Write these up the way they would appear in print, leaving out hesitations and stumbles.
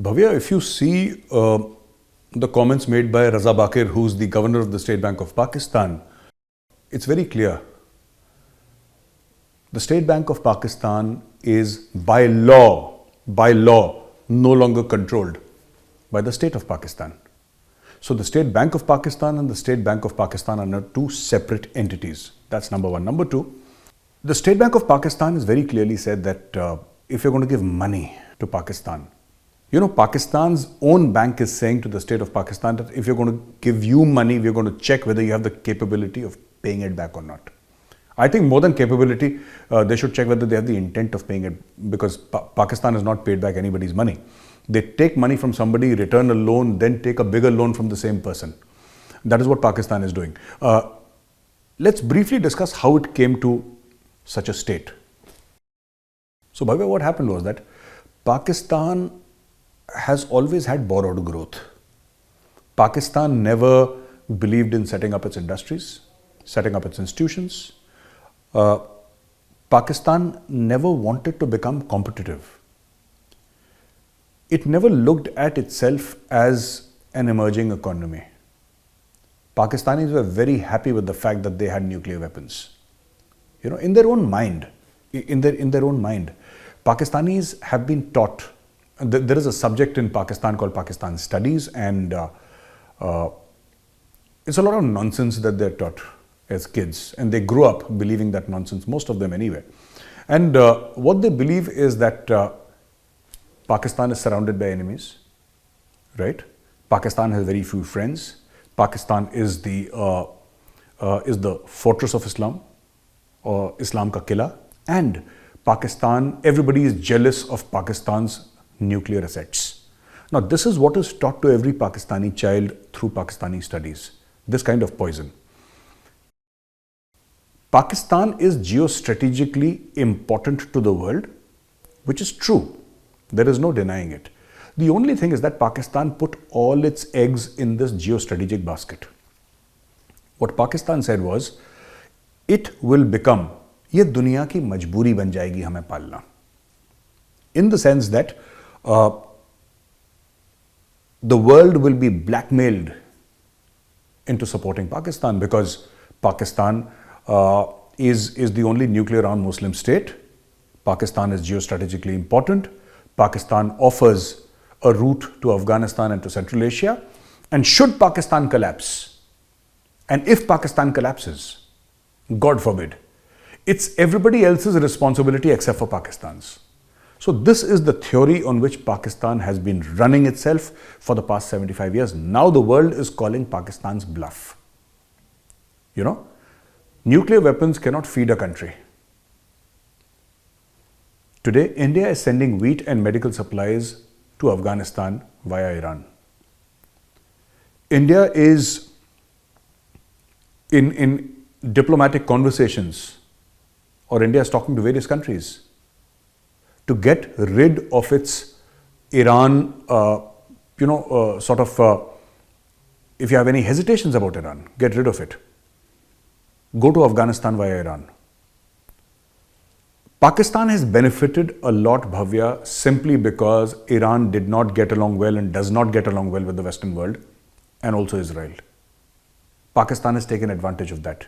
Bhavya, if you see the comments made by Raza Bakir, who's the governor of the State Bank of Pakistan, it's very clear. The State Bank of Pakistan is by law, no longer controlled by the State of Pakistan. So the State Bank of Pakistan and the State Bank of Pakistan are now two separate entities. That's number one. Number two, the State Bank of Pakistan has very clearly said that if you're going to give money to Pakistan, you know, Pakistan's own bank is saying to the State of Pakistan that if you're going to give you money, we're going to check whether you have the capability of paying it back or not. I think more than capability, they should check whether they have the intent of paying it, because Pakistan has not paid back anybody's money. They take money from somebody, return a loan, then take a bigger loan from the same person. That is what Pakistan is doing. Let's briefly discuss how it came to such a state. So, Bhavya, what happened was that Pakistan has always had borrowed growth. Pakistan never believed in setting up its industries, setting up its institutions. Pakistan never wanted to become competitive. It never looked at itself as an emerging economy. Pakistanis were very happy with the fact that they had nuclear weapons. You know, in their own mind, Pakistanis have been taught. There is a subject in Pakistan called Pakistan Studies, and it's a lot of nonsense that they're taught as kids, and they grew up believing that nonsense, most of them anyway. And what they believe is that Pakistan is surrounded by enemies, right? Pakistan has very few friends. Pakistan is the fortress of Islam, or Islam ka Qila, and Pakistan, everybody is jealous of Pakistan's nuclear assets. Now, this is what is taught to every Pakistani child through Pakistani studies, this kind of poison. Pakistan is geostrategically important to the world, which is true. There is no denying it. The only thing is that Pakistan put all its eggs in this geostrategic basket. What Pakistan said was, it will become, ये दुनिया की मजबूरी बन जाएगी हमें पालना. In the sense that the world will be blackmailed into supporting Pakistan, because Pakistan is the only nuclear-armed Muslim state. Pakistan is geostrategically important. Pakistan offers a route to Afghanistan and to Central Asia. And should Pakistan collapse, and if Pakistan collapses, God forbid, it's everybody else's responsibility except for Pakistan's. So this is the theory on which Pakistan has been running itself for the past 75 years. Now the world is calling Pakistan's bluff. You know, nuclear weapons cannot feed a country. Today, India is sending wheat and medical supplies to Afghanistan via Iran. India is in diplomatic conversations, or India is talking to various countries to get rid of its Iran, if you have any hesitations about Iran, get rid of it. Go to Afghanistan via Iran. Pakistan has benefited a lot, Bhavya, simply because Iran did not get along well and does not get along well with the Western world, and also Israel. Pakistan has taken advantage of that.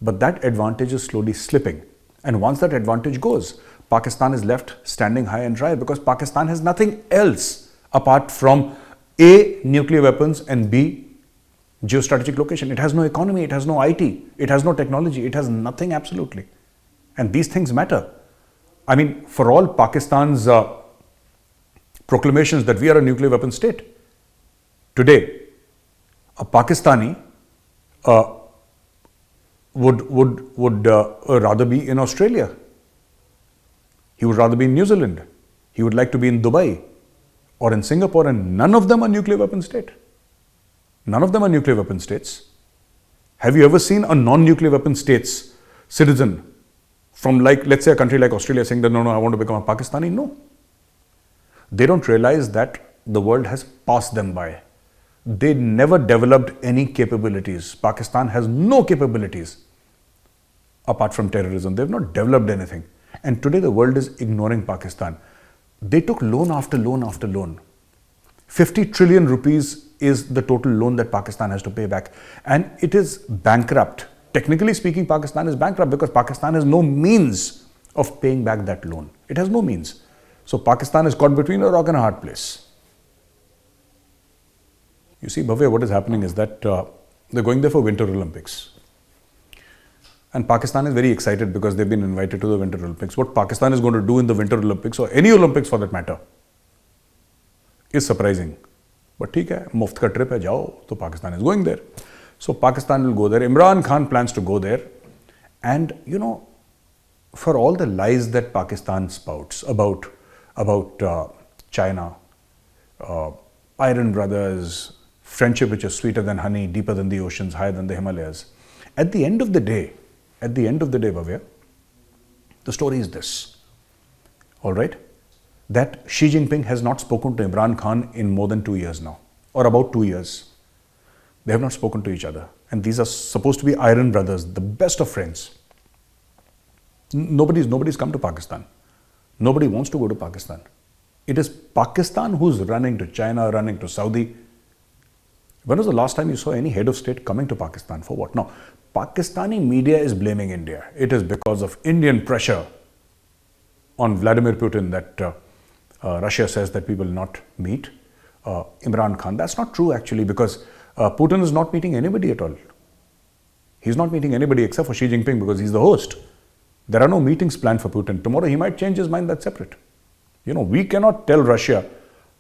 But that advantage is slowly slipping. And once that advantage goes, Pakistan is left standing high and dry, because Pakistan has nothing else apart from A, nuclear weapons, and B, geostrategic location. It has no economy, it has no IT, it has no technology, it has nothing absolutely. And these things matter. I mean, for all Pakistan's proclamations that we are a nuclear weapon state, today, a Pakistani would rather be in Australia. He would rather be in New Zealand. He would like to be in Dubai or in Singapore, and none of them are nuclear weapon state. None of them are nuclear weapon states. Have you ever seen a non-nuclear weapon state's citizen from, like, let's say a country like Australia saying that, no, I want to become a Pakistani? No. They don't realize that the world has passed them by. They never developed any capabilities. Pakistan has no capabilities apart from terrorism. They've not developed anything. And today the world is ignoring Pakistan. They took loan after loan after loan. 50 trillion rupees is the total loan that Pakistan has to pay back. And it is bankrupt. Technically speaking, Pakistan is bankrupt because Pakistan has no means of paying back that loan. It has no means. So Pakistan is caught between a rock and a hard place. You see, Bhavya, what is happening is that they're going there for Winter Olympics. And Pakistan is very excited because they've been invited to the Winter Olympics. What Pakistan is going to do in the Winter Olympics, or any Olympics for that matter, is surprising. But theek hai, muft ka trip hai, jao, so Pakistan is going there. So Pakistan will go there. Imran Khan plans to go there. And, you know, for all the lies that Pakistan spouts about China, iron brothers, friendship which is sweeter than honey, deeper than the oceans, higher than the Himalayas. At the end of the day, Bhavya, the story is this, all right, that Xi Jinping has not spoken to Imran Khan in more than 2 years now, or about 2 years. They have not spoken to each other. And these are supposed to be iron brothers, the best of friends. Nobody's come to Pakistan. Nobody wants to go to Pakistan. It is Pakistan who's running to China, running to Saudi. When was the last time you saw any head of state coming to Pakistan? For what? Now, Pakistani media is blaming India. It is because of Indian pressure on Vladimir Putin that Russia says that we will not meet Imran Khan. That's not true actually, because Putin is not meeting anybody at all. He's not meeting anybody except for Xi Jinping because he's the host. There are no meetings planned for Putin. Tomorrow he might change his mind, that's separate. You know, we cannot tell Russia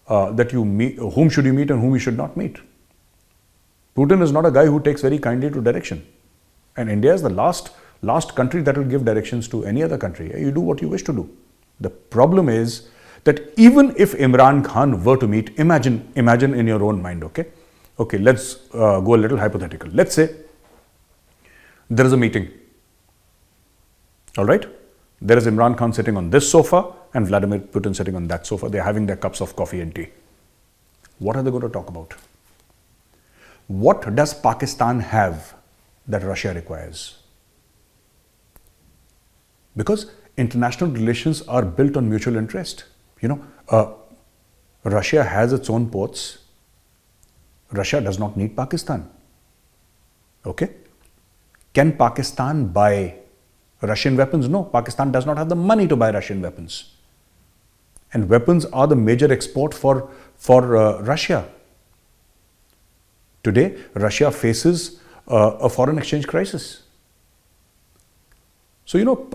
that you meet, whom should you meet and whom you should not meet. Putin is not a guy who takes very kindly to direction. And India is the last country that will give directions to any other country. You do what you wish to do. The problem is that even if Imran Khan were to meet, imagine in your own mind, okay? Okay, let's go a little hypothetical. Let's say there is a meeting. All right? There is Imran Khan sitting on this sofa and Vladimir Putin sitting on that sofa. They're having their cups of coffee and tea. What are they going to talk about? What does Pakistan have that Russia requires? Because international relations are built on mutual interest. You know, Russia has its own ports. Russia does not need Pakistan. Okay? Can Pakistan buy Russian weapons? No, Pakistan does not have the money to buy Russian weapons. And weapons are the major export for Russia. Today, Russia faces a foreign exchange crisis. So, you know,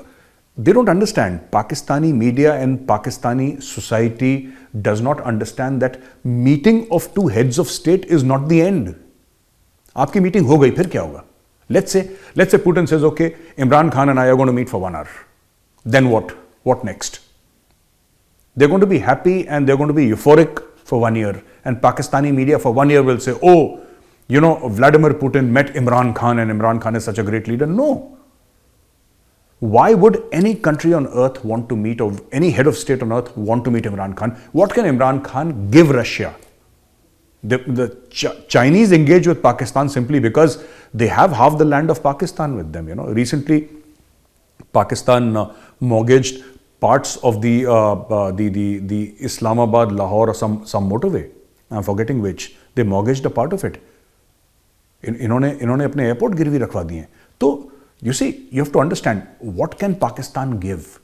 they don't understand. Pakistani media and Pakistani society does not understand that meeting of two heads of state is not the end. Aapki meeting ho gayi, phir kya hoga? Let's say Putin says, okay, Imran Khan and I are going to meet for 1 hour. Then what? What next? They're going to be happy and they're going to be euphoric for 1 year. And Pakistani media for 1 year will say, oh, you know, Vladimir Putin met Imran Khan and Imran Khan is such a great leader. No. Why would any country on earth want to meet, or any head of state on earth want to meet Imran Khan? What can Imran Khan give Russia? The Chinese engage with Pakistan simply because they have half the land of Pakistan with them. You know, recently Pakistan mortgaged parts of the Islamabad, Lahore, or some motorway. I'm forgetting which. They mortgaged a part of it. इन्होंने अपने airport गिरवी रखवा दिए. तो you see, you have to understand, what can Pakistan give?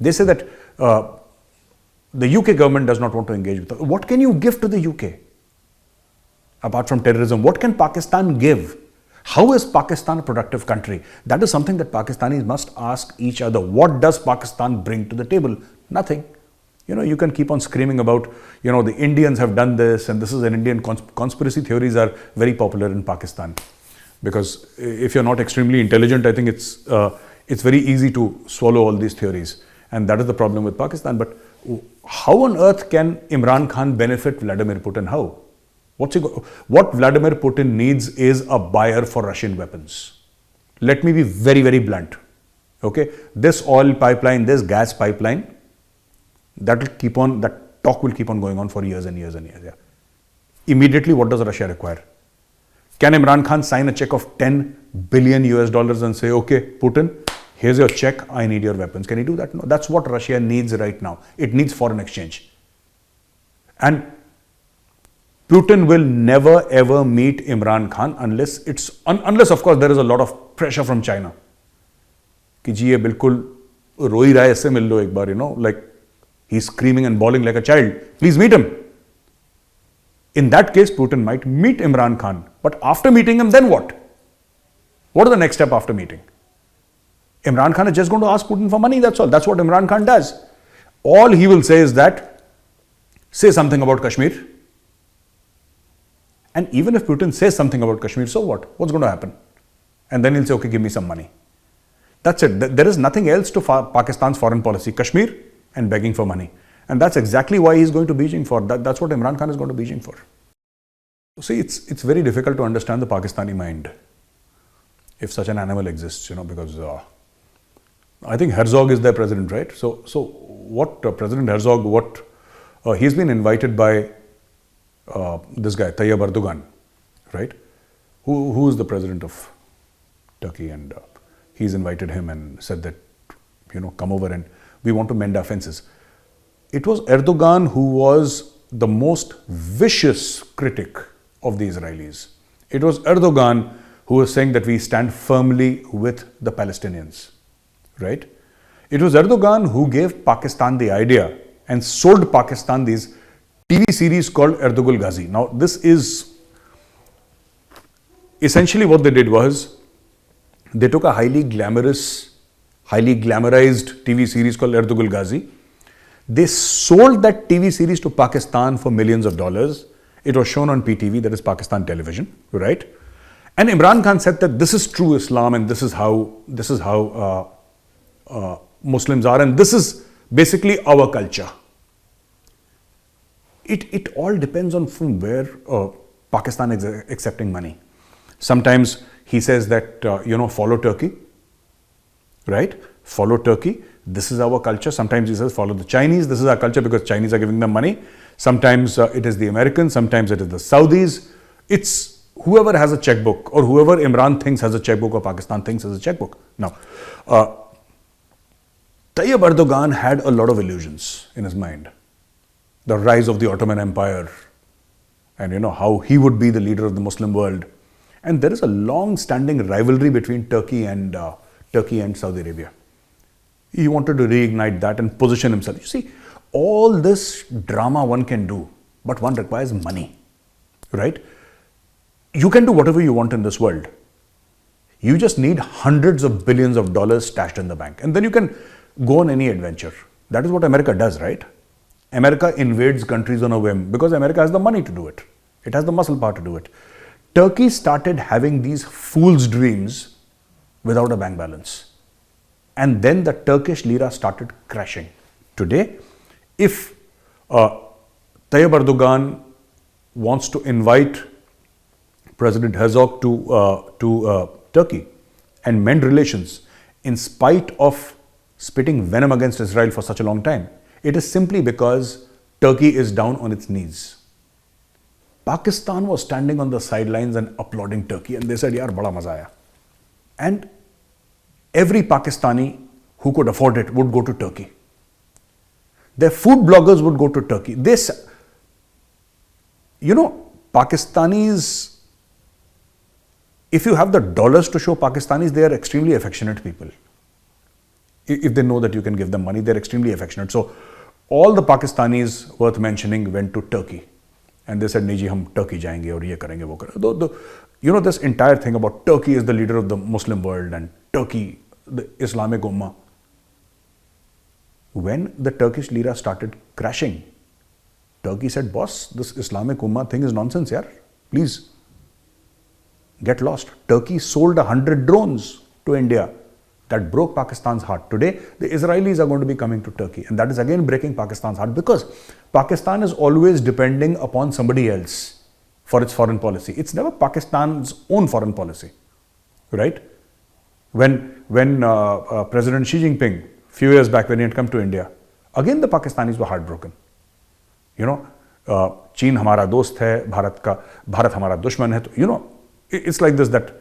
They say that the UK government does not want to engage with us. What can you give to the UK? Apart from terrorism, what can Pakistan give? How is Pakistan a productive country? That is something that Pakistanis must ask each other. What does Pakistan bring to the table? Nothing. You know, you can keep on screaming about, you know, the Indians have done this and this is an Indian conspiracy theories are very popular in Pakistan. Because if you're not extremely intelligent, I think it's very easy to swallow all these theories. And that is the problem with Pakistan. But how on earth can Imran Khan benefit Vladimir Putin? How? What Vladimir Putin needs is a buyer for Russian weapons. Let me be very, very blunt. Okay? This oil pipeline, this gas pipeline, that talk will keep on going on for years and years and years. Yeah. Immediately, what does Russia require? Can Imran Khan sign a check of $10 billion and say, okay, Putin, here's your check, I need your weapons. Can he do that? No, that's what Russia needs right now. It needs foreign exchange. And Putin will never ever meet Imran Khan unless of course there is a lot of pressure from China. कि जी ये बिल्कुल रो ही रहा है, इससे मिल लो एक बार, like he's screaming and bawling like a child. Please meet him. In that case, Putin might meet Imran Khan. But after meeting him, then what? What is the next step after meeting? Imran Khan is just going to ask Putin for money, that's all. That's what Imran Khan does. All he will say is that, say something about Kashmir. And even if Putin says something about Kashmir, so what? What's going to happen? And then he'll say, okay, give me some money. That's it. There is nothing else to Pakistan's foreign policy. Kashmir and begging for money. And that's exactly why he's going to Beijing for. That's what Imran Khan is going to Beijing for. See, it's very difficult to understand the Pakistani mind, if such an animal exists, because I think Herzog is their president, right? So what President Herzog, he's been invited by this guy, Tayyip Erdogan, right? Who is the president of Turkey, and he's invited him and said that, come over and we want to mend our fences. It was Erdogan who was the most vicious critic of the Israelis. It was Erdogan who was saying that we stand firmly with the Palestinians, right? It was Erdogan who gave Pakistan the idea and sold Pakistan these TV series called Erdogul Ghazi. Now, this is essentially what they did was they took a highly glamorized TV series called Erdogul Ghazi. They sold that TV series to Pakistan for millions of dollars. It was shown on PTV, that is Pakistan television, right? And Imran Khan said that this is true Islam and this is how Muslims are, and this is basically our culture. It all depends on from where Pakistan is accepting money. Sometimes he says that, follow Turkey, right? Follow Turkey. This is our culture. Sometimes he says, follow the Chinese. This is our culture because Chinese are giving them money. Sometimes it is the Americans. Sometimes it is the Saudis. It's whoever has a checkbook, or whoever Imran thinks has a checkbook, or Pakistan thinks has a checkbook. Now, Tayyip Erdogan had a lot of illusions in his mind. The rise of the Ottoman Empire, and how he would be the leader of the Muslim world. And there is a long-standing rivalry between Turkey and Saudi Arabia. He wanted to reignite that and position himself. You see, all this drama one can do, but one requires money, right? You can do whatever you want in this world. You just need hundreds of billions of dollars stashed in the bank, and then you can go on any adventure. That is what America does, right? America invades countries on a whim because America has the money to do it. It has the muscle power to do it. Turkey started having these fool's dreams without a bank balance. And then the Turkish lira started crashing. Today, if Tayyip Erdogan wants to invite President Herzog to Turkey and mend relations in spite of spitting venom against Israel for such a long time, it is simply because Turkey is down on its knees. Pakistan was standing on the sidelines and applauding Turkey, and they said, yaar, bada maza aaya. And every Pakistani who could afford it would go to Turkey. Their food bloggers would go to Turkey. Pakistanis, if you have the dollars to show Pakistanis, they are extremely affectionate people. If they know that you can give them money, they're extremely affectionate. So all the Pakistanis worth mentioning went to Turkey. And they said, "Nee ji, hum Turkey jayenge aur ye karenge, wo karenge." This entire thing about Turkey is the leader of the Muslim world and Turkey, the Islamic Ummah. When the Turkish lira started crashing, Turkey said, "Boss, this Islamic Ummah thing is nonsense, yaar. Please get lost." Turkey sold 100 drones to India. That broke Pakistan's heart. Today, the Israelis are going to be coming to Turkey, and that is again breaking Pakistan's heart, because Pakistan is always depending upon somebody else for its foreign policy. It's never Pakistan's own foreign policy, right? When President Xi Jinping, few years back when he had come to India, again the Pakistanis were heartbroken. Cheen hamara dost hai, Bharat hamara dushman hai. It's like this, that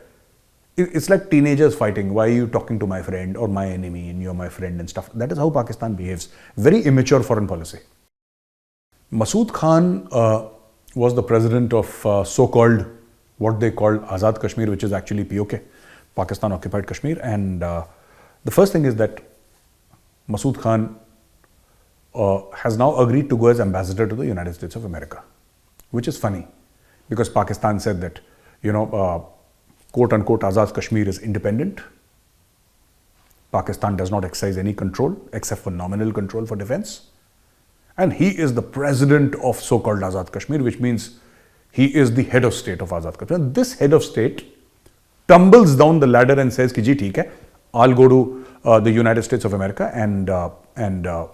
it's like teenagers fighting. Why are you talking to my friend or my enemy and you're my friend and stuff? That is how Pakistan behaves. Very immature foreign policy. Masood Khan was the president of so-called, what they called Azad Kashmir, which is actually POK, Pakistan Occupied Kashmir. And the first thing is that Masood Khan has now agreed to go as ambassador to the United States of America, which is funny because Pakistan said that, quote unquote, Azad Kashmir is independent. Pakistan does not exercise any control except for nominal control for defense. And he is the president of so-called Azad Kashmir, which means he is the head of state of Azad Kashmir. And this head of state tumbles down the ladder and says, ki ji, theek hai, I'll go to the United States of America and I'll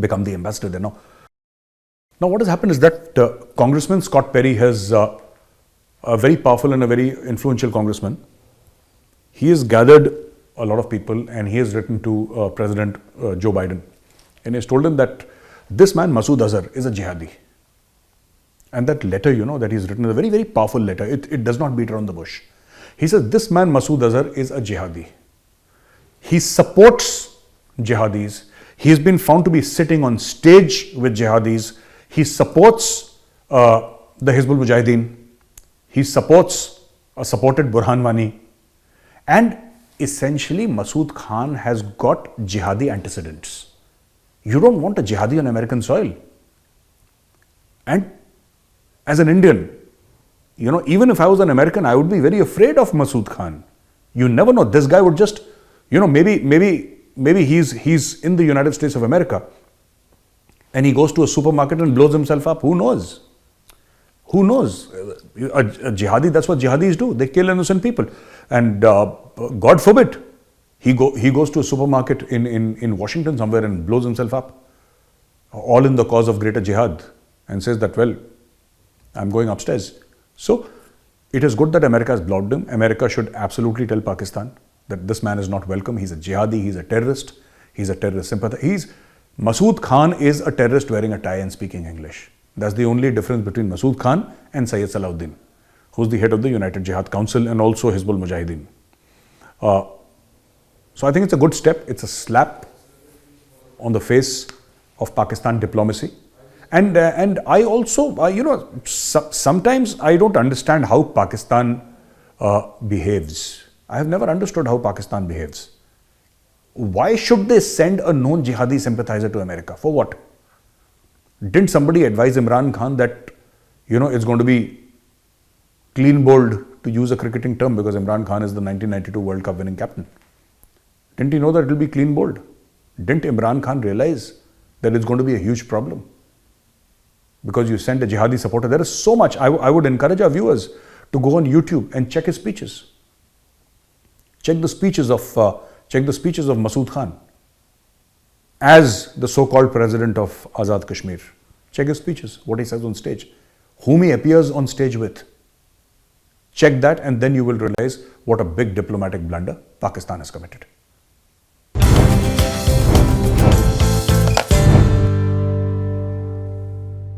become the ambassador there. Now what has happened is that Congressman Scott Perry has a very powerful and a very influential congressman. He has gathered a lot of people and he has written to President Joe Biden. And he has told him that this man, Masood Azhar, is a jihadi. And that letter, that he's written is a very, very powerful letter. It does not beat around the bush. He says, this man, Masood Azhar, is a jihadi. He supports jihadis. He has been found to be sitting on stage with jihadis. He supports the Hizbul Mujahideen. He supported Burhan Wani. And essentially, Masood Khan has got jihadi antecedents. You don't want a jihadi on American soil. And as an Indian, even if I was an American, I would be very afraid of Masood Khan. You never know. This guy would just, maybe he's in the United States of America and he goes to a supermarket and blows himself up. Who knows? Who knows? A jihadi, that's what jihadis do. They kill innocent people. And God forbid, he goes to a supermarket in Washington somewhere and blows himself up. All in the cause of greater jihad. And says that, well, I'm going upstairs. So, it is good that America has blocked him. America should absolutely tell Pakistan that this man is not welcome. He's a jihadi, he's a terrorist sympathizer. Masood Khan is a terrorist wearing a tie and speaking English. That's the only difference between Masood Khan and Syed Salahuddin, who's the head of the United Jihad Council and also Hizbul Mujahideen. So I think it's a good step. It's a slap on the face of Pakistan diplomacy. And I also, sometimes I don't understand how Pakistan behaves. I have never understood how Pakistan behaves. Why should they send a known jihadi sympathizer to America? For what? Didn't somebody advise Imran Khan that, it's going to be clean bowled, to use a cricketing term, because Imran Khan is the 1992 World Cup winning captain? Didn't he know that it will be clean bowled? Didn't Imran Khan realize that it's going to be a huge problem? Because you send a jihadi supporter. There is so much. I would encourage our viewers to go on YouTube and check his speeches. Check the speeches of Masood Khan as the so-called president of Azad Kashmir. Check his speeches, what he says on stage, whom he appears on stage with. Check that and then you will realize what a big diplomatic blunder Pakistan has committed.